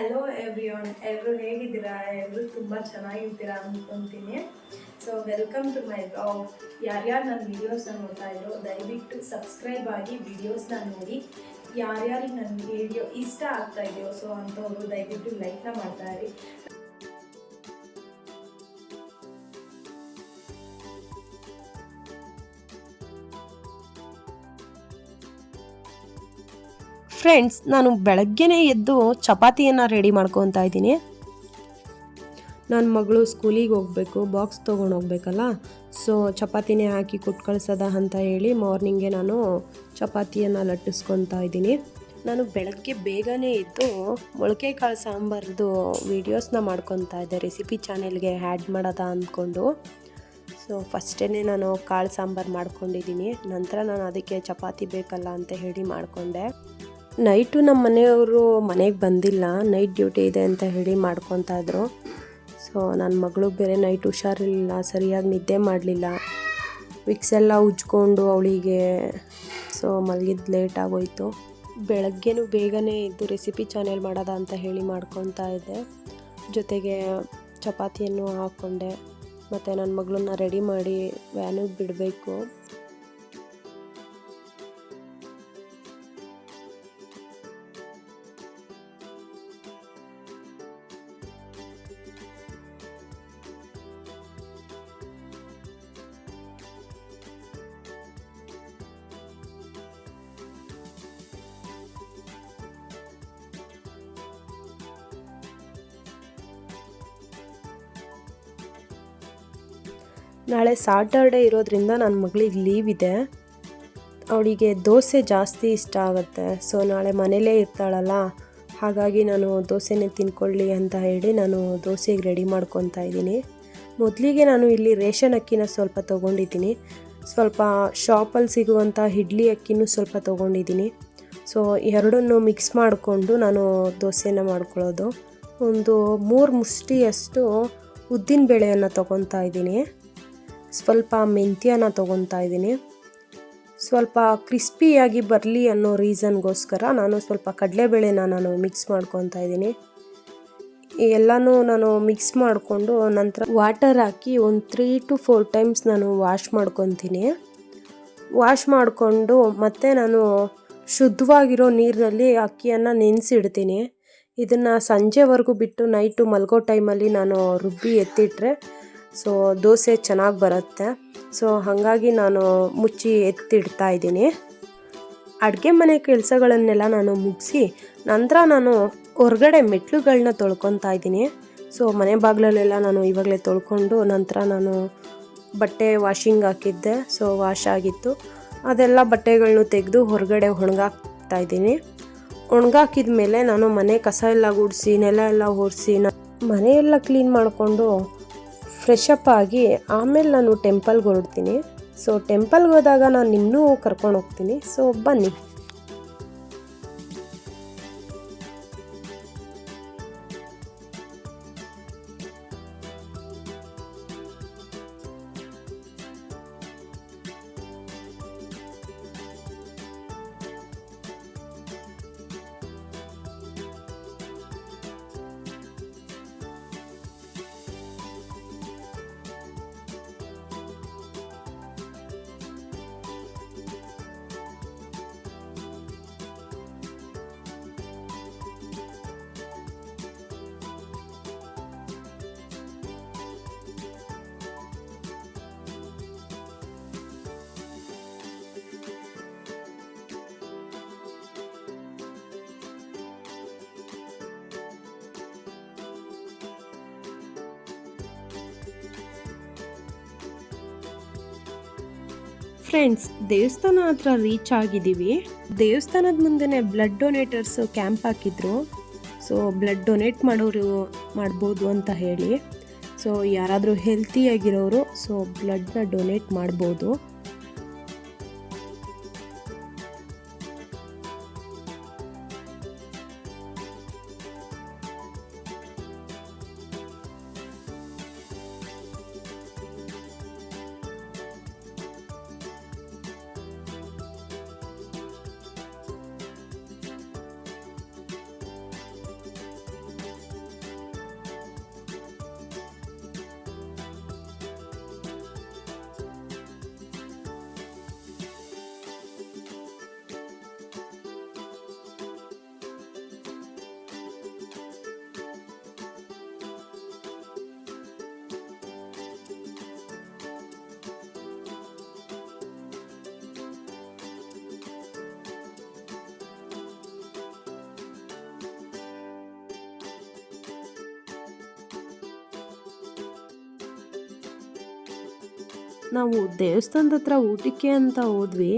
Hello ಎವ್ರಿಯಾನ್, ಎಲ್ಲರೂ ಹೇಗಿದ್ದೀರಾ? ಎಲ್ಲರೂ ತುಂಬ ಚೆನ್ನಾಗಿರ್ತೀರಾ ಅಂದ್ಕೊತೀನಿ. So welcome to my blog. ಯಾರ್ಯಾರು ನನ್ನ ವೀಡಿಯೋಸ್ನ ನೋಡ್ತಾ ಇದ್ರು ದಯವಿಟ್ಟು ಸಬ್ಸ್ಕ್ರೈಬ್ ಆಗಿ ವೀಡಿಯೋಸ್ನ ನೋಡಿ. ಯಾರ್ಯಾರಿಗೆ ನನ್ನ ವಿಡಿಯೋ ಇಷ್ಟ ಆಗ್ತಾ ಇದೆಯೋ ಸೊ ಅಂಥವ್ರು ದಯವಿಟ್ಟು ಲೈಕ್ನ ಮಾಡ್ತಾ ಇರಿ. ಫ್ರೆಂಡ್ಸ್, ನಾನು ಬೆಳಗ್ಗೆನೇ ಎದ್ದು ಚಪಾತಿಯನ್ನು ರೆಡಿ ಮಾಡ್ಕೊತಾ ಇದ್ದೀನಿ. ನನ್ನ ಮಗಳು ಸ್ಕೂಲಿಗೆ ಹೋಗಬೇಕು, ಬಾಕ್ಸ್ ತೊಗೊಂಡು ಹೋಗ್ಬೇಕಲ್ಲ. ಸೊ ಚಪಾತಿನೇ ಹಾಕಿ ಕೊಟ್ಟು ಕಳ್ಸೋದ ಅಂತ ಹೇಳಿ ಮಾರ್ನಿಂಗೆ ನಾನು ಚಪಾತಿಯನ್ನು ಲಟ್ಟಿಸ್ಕೊತಾ ಇದ್ದೀನಿ. ನಾನು ಬೆಳಗ್ಗೆ ಬೇಗನೆ ಎದ್ದು ಮೊಳಕೆ ಕಾಳು ಸಾಂಬಾರ್ದು ವೀಡಿಯೋಸ್ನ ಮಾಡ್ಕೊತಾ ಇದ್ದೆ, ರೆಸಿಪಿ ಚಾನೆಲ್ಗೆ ಆ್ಯಡ್ ಮಾಡೋದ ಅಂದ್ಕೊಂಡು. ಸೊ ಫಸ್ಟೇ ನಾನು ಕಾಳು ಸಾಂಬಾರು ಮಾಡ್ಕೊಂಡಿದ್ದೀನಿ. ನಂತರ ನಾನು ಅದಕ್ಕೆ ಚಪಾತಿ ಬೇಕಲ್ಲ ಅಂತ ಹೇಳಿ ಮಾಡಿಕೊಂಡೆ. ನೈಟು ನಮ್ಮ ಮನೆಯವರು ಮನೆಗೆ ಬಂದಿಲ್ಲ, ನೈಟ್ ಡ್ಯೂಟಿ ಇದೆ ಅಂತ ಹೇಳಿ ಮಾಡ್ಕೊತಾ ಇದ್ರು. ಸೊ ನನ್ನ ಮಗಳು ಬೇರೆ ನೈಟ್ ಹುಷಾರಿರಲಿಲ್ಲ, ಸರಿಯಾಗಿ ನಿದ್ದೆ ಮಾಡಲಿಲ್ಲ. ವಿಕ್ಸ್ ಎಲ್ಲ ಉಜ್ಕೊಂಡು ಅವಳಿಗೆ ಸೊ ಮಲಗಿದ್ದು ಲೇಟ್ ಆಗೋಯಿತು. ಬೆಳಗ್ಗೆನೂ ಬೇಗನೆ ಇದ್ದು ರೆಸಿಪಿ ಚಾನೆಲ್ ಮಾಡೋದ ಅಂತ ಹೇಳಿ ಮಾಡ್ಕೊತಾ ಇದ್ದೆ. ಜೊತೆಗೆ ಚಪಾತಿಯನ್ನು ಹಾಕ್ಕೊಂಡೆ. ಮತ್ತು ನನ್ನ ಮಗಳನ್ನ ರೆಡಿ ಮಾಡಿ ವ್ಯಾನಿಗೆ ಬಿಡಬೇಕು. ನಾಳೆ ಸಾಟರ್ಡೆ ಇರೋದ್ರಿಂದ ನನ್ನ ಮಗಳಿಗೆ ಲೀವ್ ಇದೆ. ಅವಳಿಗೆ ದೋಸೆ ಜಾಸ್ತಿ ಇಷ್ಟ ಆಗುತ್ತೆ. ಸೊ ನಾಳೆ ಮನೇಲೇ ಇರ್ತಾಳಲ್ಲ, ಹಾಗಾಗಿ ನಾನು ದೋಸೆನೇ ತಿನ್ಕೊಳ್ಳಿ ಅಂತ ಹೇಳಿ ನಾನು ದೋಸೆಗೆ ರೆಡಿ ಮಾಡ್ಕೊತಾ ಇದ್ದೀನಿ. ಮೊದಲಿಗೆ ನಾನು ಇಲ್ಲಿ ರೇಷನ್ ಅಕ್ಕಿನ ಸ್ವಲ್ಪ ತೊಗೊಂಡಿದ್ದೀನಿ. ಸ್ವಲ್ಪ ಶಾಪಲ್ಲಿ ಸಿಗುವಂಥ ಇಡ್ಲಿ ಅಕ್ಕಿನೂ ಸ್ವಲ್ಪ ತೊಗೊಂಡಿದ್ದೀನಿ. ಸೊ ಎರಡನ್ನೂ ಮಿಕ್ಸ್ ಮಾಡಿಕೊಂಡು ನಾನು ದೋಸೆನ ಮಾಡ್ಕೊಳ್ಳೋದು. ಒಂದು 3 ಮುಷ್ಟಿಯಷ್ಟು ಉದ್ದಿನ ಬೇಳೆಯನ್ನು ತೊಗೊತಾ ಇದ್ದೀನಿ. ಸ್ವಲ್ಪ ಮೆಂತ್ಯನ ತೊಗೊತಾ ಇದ್ದೀನಿ. ಸ್ವಲ್ಪ ಕ್ರಿಸ್ಪಿಯಾಗಿ ಬರಲಿ ಅನ್ನೋ ರೀಸನ್ಗೋಸ್ಕರ ನಾನು ಸ್ವಲ್ಪ ಕಡಲೆಬೇಳೆನ ನಾನು ಮಿಕ್ಸ್ ಮಾಡ್ಕೊತಾ ಇದ್ದೀನಿ. ಎಲ್ಲನೂ ನಾನು ಮಿಕ್ಸ್ ಮಾಡಿಕೊಂಡು ನಂತರ ವಾಟರ್ ಹಾಕಿ ಒಂದು 3 to 4 ಟೈಮ್ಸ್ ನಾನು ವಾಶ್ ಮಾಡ್ಕೊತೀನಿ. ವಾಶ್ ಮಾಡಿಕೊಂಡು ಮತ್ತೆ ನಾನು ಶುದ್ಧವಾಗಿರೋ ನೀರಿನಲ್ಲಿ ಅಕ್ಕಿಯನ್ನು ನೆನೆಸಿಡ್ತೀನಿ. ಇದನ್ನು ಸಂಜೆವರೆಗೂ ಬಿಟ್ಟು ನೈಟು ಮಲಗೋ ಟೈಮಲ್ಲಿ ನಾನು ರುಬ್ಬಿ ಎತ್ತಿಟ್ರೆ ಸೊ ದೋಸೆ ಚೆನ್ನಾಗಿ ಬರುತ್ತೆ. ಸೊ ಹಾಗಾಗಿ ನಾನು ಮುಚ್ಚಿ ಎತ್ತಿಡ್ತಾ ಇದ್ದೀನಿ. ಅಡುಗೆ ಮನೆ ಕೆಲಸಗಳನ್ನೆಲ್ಲ ನಾನು ಮುಗಿಸಿ ನಂತರ ನಾನು ಹೊರಗಡೆ ಮೆಟ್ಲುಗಳನ್ನ ತೊಳ್ಕೊತಾ ಇದ್ದೀನಿ. ಸೊ ಮನೆ ಬಾಗಿಲಲ್ಲೆಲ್ಲ ನಾನು ಇವಾಗಲೇ ತೊಳ್ಕೊಂಡು ನಂತರ ನಾನು ಬಟ್ಟೆ ವಾಷಿಂಗ್ ಹಾಕಿದ್ದೆ. ಸೊ ವಾಶ್ ಆಗಿತ್ತು, ಅದೆಲ್ಲ ಬಟ್ಟೆಗಳನ್ನೂ ತೆಗೆದು ಹೊರಗಡೆ ಒಣಗಾಕ್ತಾ ಇದ್ದೀನಿ. ಒಣಗಾಕಿದ ಮೇಲೆ ನಾನು ಮನೆ ಕಸ ಎಲ್ಲ ಗುಡಿಸಿ ನೆಲ ಎಲ್ಲ ಒರೆಸಿ ಮನೆಯೆಲ್ಲ ಕ್ಲೀನ್ ಮಾಡಿಕೊಂಡು ಫ್ರೆಶ್ ಅಪ್ ಆಗಿ ಆಮೇಲೆ ನಾನು ಟೆಂಪಲ್ಗೆ ಹೊರಡ್ತೀನಿ. ಸೊ ಟೆಂಪಲ್ಗೆ ಹೋದಾಗ ನಾನು ನಿಮ್ಮನ್ನೂ ಕರ್ಕೊಂಡು ಹೋಗ್ತೀನಿ. ಸೊ ಬನ್ನಿ. ಫ್ರೆಂಡ್ಸ್, ದೇವಸ್ಥಾನ ಹತ್ರ ರೀಚ್ ಆಗಿದ್ದೀವಿ. ದೇವಸ್ಥಾನದ ಮುಂದೆನೇ ಬ್ಲಡ್ ಡೊನೇಟರ್ಸ್ ಕ್ಯಾಂಪ್ ಹಾಕಿದ್ರು. ಸೊ ಬ್ಲಡ್ ಡೊನೇಟ್ ಮಾಡೋರು ಮಾಡ್ಬೋದು ಅಂತ ಹೇಳಿ. ಸೊ ಯಾರಾದರೂ ಹೆಲ್ತಿಯಾಗಿರೋರು ಸೊ ಬ್ಲಡ್ನ ಡೊನೇಟ್ ಮಾಡ್ಬೋದು. ನಾವು ದೇವಸ್ಥಾನದ ಹತ್ರ ಊಟಕ್ಕೆ ಅಂತ ಹೋದ್ವಿ.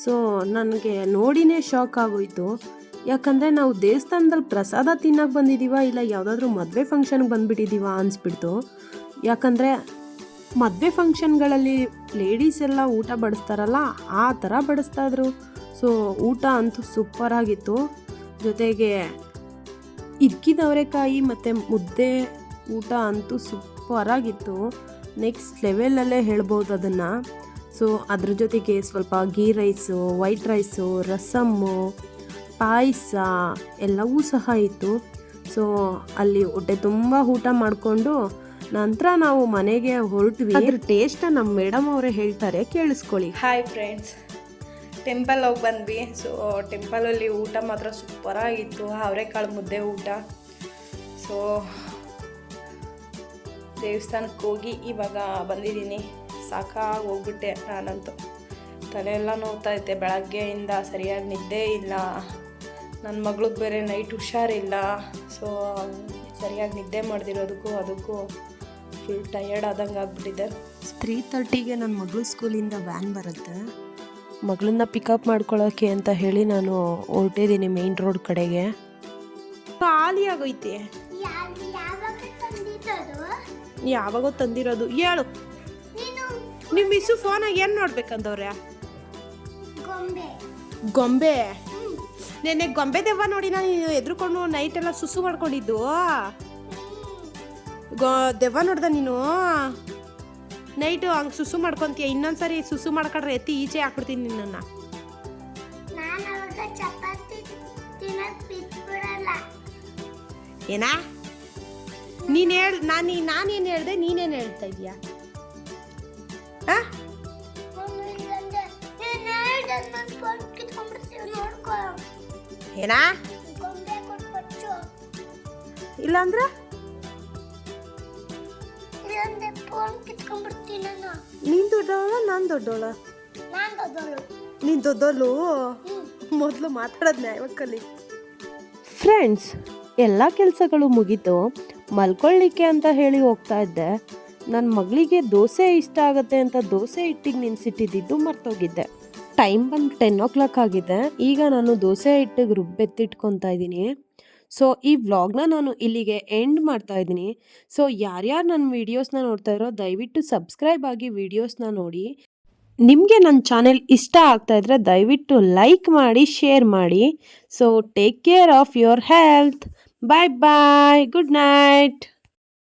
ಸೊ ನನಗೆ ನೋಡಿನೇ ಶಾಕ್ ಆಗೋಯ್ತು. ಯಾಕಂದರೆ ನಾವು ದೇವಸ್ಥಾನದಲ್ಲಿ ಪ್ರಸಾದ ತಿನ್ನೋಕೆ ಬಂದಿದ್ದೀವ ಇಲ್ಲ ಯಾವುದಾದ್ರೂ ಮದುವೆ ಫಂಕ್ಷನ್ಗೆ ಬಂದುಬಿಟ್ಟಿದ್ದೀವ ಅನಿಸ್ಬಿಡ್ತು. ಯಾಕಂದರೆ ಮದುವೆ ಫಂಕ್ಷನ್ಗಳಲ್ಲಿ ಲೇಡೀಸ್ ಎಲ್ಲ ಊಟ ಬಡಿಸ್ತಾರಲ್ಲ ಆ ಥರ ಬಡಿಸ್ತಾಯಿದ್ರು. ಸೊ ಊಟ ಅಂತೂ ಸೂಪರಾಗಿತ್ತು. ಜೊತೆಗೆ ಇರ್ಕಿದ ಅವರೆಕಾಯಿ ಮತ್ತು ಮುದ್ದೆ ಊಟ ಅಂತೂ ಸೂಪರಾಗಿತ್ತು. ನೆಕ್ಸ್ಟ್ ಲೆವೆಲಲ್ಲೇ ಹೇಳ್ಬೋದು ಅದನ್ನು. ಸೊ ಅದ್ರ ಜೊತೆಗೆ ಸ್ವಲ್ಪ ghee rice, white rice, rasam, ಪಾಯಸ ಎಲ್ಲವೂ ಸಹ ಇತ್ತು. ಸೊ ಅಲ್ಲಿ ಹೊಟ್ಟೆ ತುಂಬ ಊಟ ಮಾಡಿಕೊಂಡು ನಂತರ ನಾವು ಮನೆಗೆ ಹೊರಟ್ವಿ. ಅದ್ರ ಟೇಸ್ಟ್ನ ನಮ್ಮ ಮೇಡಮ್ ಅವರೇ ಹೇಳ್ತಾರೆ, ಕೇಳಿಸ್ಕೊಳ್ಳಿ. ಹಾಯ್ ಫ್ರೆಂಡ್ಸ್, ಟೆಂಪಲ್ ಹೋಗಿ ಬಂದ್ವಿ. ಸೊ ಟೆಂಪಲಲ್ಲಿ ಊಟ ಮಾತ್ರ ಸೂಪರಾಗಿತ್ತು. ಅವರೆಕಾಳು ಮುದ್ದೆ ಊಟ. ಸೊ ದೇವಸ್ಥಾನಕ್ಕೆ ಹೋಗಿ ಇವಾಗ ಬಂದಿದ್ದೀನಿ. ಸಾಕಾಗಿ ಹೋಗ್ಬಿಟ್ಟೆ ನಾನಂತೂ. ತಲೆಯೆಲ್ಲ ನೋವ್ತಾ ಇದ್ದೆ, ಬೆಳಗ್ಗೆಯಿಂದ ಸರಿಯಾಗಿ ನಿದ್ದೆ ಇಲ್ಲ. ನನ್ನ ಮಗಳಿಗೆ ಬೇರೆ ನೈಟ್ ಹುಷಾರಿಲ್ಲ. ಸೊ ಸರಿಯಾಗಿ ನಿದ್ದೆ ಮಾಡ್ದಿರೋದಕ್ಕೂ ಅದಕ್ಕೂ ಫುಲ್ ಟಯರ್ಡ್ ಆದಂಗೆ ಆಗ್ಬಿಟ್ಟಿದೆ. 3:30ಗೆ ನನ್ನ ಮಗಳು ಸ್ಕೂಲಿಂದ ವ್ಯಾನ್ ಬರುತ್ತೆ. ಮಗಳನ್ನ ಪಿಕಪ್ ಮಾಡ್ಕೊಳ್ಳೋಕ್ಕೆ ಅಂತ ಹೇಳಿ ನಾನು ಹೊರಟಿದ್ದೀನಿ ಮೇನ್ ರೋಡ್ ಕಡೆಗೆ. ಖಾಲಿ ಆಗೋಯ್ತಿ. ಯಾವಾಗೋ ತಂದಿರೋದು. ಹೇಳು, ನಿಮ್ಮ ಮಿಸ್ಸು ಫೋನಾಗ ಏನು ನೋಡ್ಬೇಕಂದವ್ರೆ? ಗೊಂಬೆ. ನೆನ್ನೆ ಗೊಂಬೆ ದೆವ್ವ ನೋಡಿ ನಾನು ಎದ್ರುಕೊಂಡು ನೈಟೆಲ್ಲ ಸುಸು ಮಾಡ್ಕೊಂಡಿದ್ದು. ದೆವ್ವ ನೋಡ್ದ ನೀನು? ನೈಟು ಹಂಗೆ ಸುಸು ಮಾಡ್ಕೊತೀಯ. ಇನ್ನೊಂದ್ಸರಿ ಸುಸು ಮಾಡ್ಕೊಂಡ್ರೆ ಎತ್ತಿ ಈಚೆ ಹಾಕ್ಬಿಡ್ತೀನಿ ನಿನ್ನನ್ನು. ಏನಾ ನೀನು ಹೇಳ? ನಾನೇನು ಹೇಳ್ದೆ, ನೀನೇನು ಹೇಳ್ತಾ ಇದೀಯಾ? ಏನಾ ಇಲ್ಲಾಂದ್ರೆ ನೀನ್ ದೊಡ್ಡವಳ ನಾನು ದೊಡ್ಡವಳ? ನೀನ್ ದೊಡ್ಡವಳು. ಮೊದಲು ಮಾತಾಡೋದ್ನ ಯಾವಾಗ ಕಲಿ. ಫ್ರೆಂಡ್ಸ್, ಎಲ್ಲ ಕೆಲಸಗಳು ಮುಗೀತು. ಮಲ್ಕೊಳ್ಳಿಕ್ಕೆ ಅಂತ ಹೇಳಿ ಹೋಗ್ತಾ ಇದ್ದೆ. ನನ್ನ ಮಗಳಿಗೆ ದೋಸೆ ಇಷ್ಟ ಆಗುತ್ತೆ ಅಂತ ದೋಸೆ ಹಿಟ್ಟಿಗೆ ನೆನೆಸಿಟ್ಟಿದ್ದು ಮರ್ತೋಗಿದ್ದೆ. ಟೈಮ್ ಬಂದು 10 o'clock ಆಗಿದೆ. ಈಗ ನಾನು ದೋಸೆ ಹಿಟ್ಟಿಗೆ ರುಬ್ಬೆತ್ತಿಟ್ಕೊತಾ ಇದ್ದೀನಿ. ಸೊ ಈ ವ್ಲಾಗ್ನ ನಾನು ಇಲ್ಲಿಗೆ ಎಂಡ್ ಮಾಡ್ತಾ ಇದ್ದೀನಿ. ಸೊ ಯಾರ್ಯಾರು ನನ್ನ ವೀಡಿಯೋಸ್ನ ನೋಡ್ತಾ ಇರೋ ದಯವಿಟ್ಟು ಸಬ್ಸ್ಕ್ರೈಬ್ ಆಗಿ ವೀಡಿಯೋಸ್ನ ನೋಡಿ. ನಿಮಗೆ ನನ್ನ ಚಾನೆಲ್ ಇಷ್ಟ ಆಗ್ತಾ ಇದ್ರೆ ದಯವಿಟ್ಟು ಲೈಕ್ ಮಾಡಿ, ಶೇರ್ ಮಾಡಿ. So take care of your health. Bye bye, good night.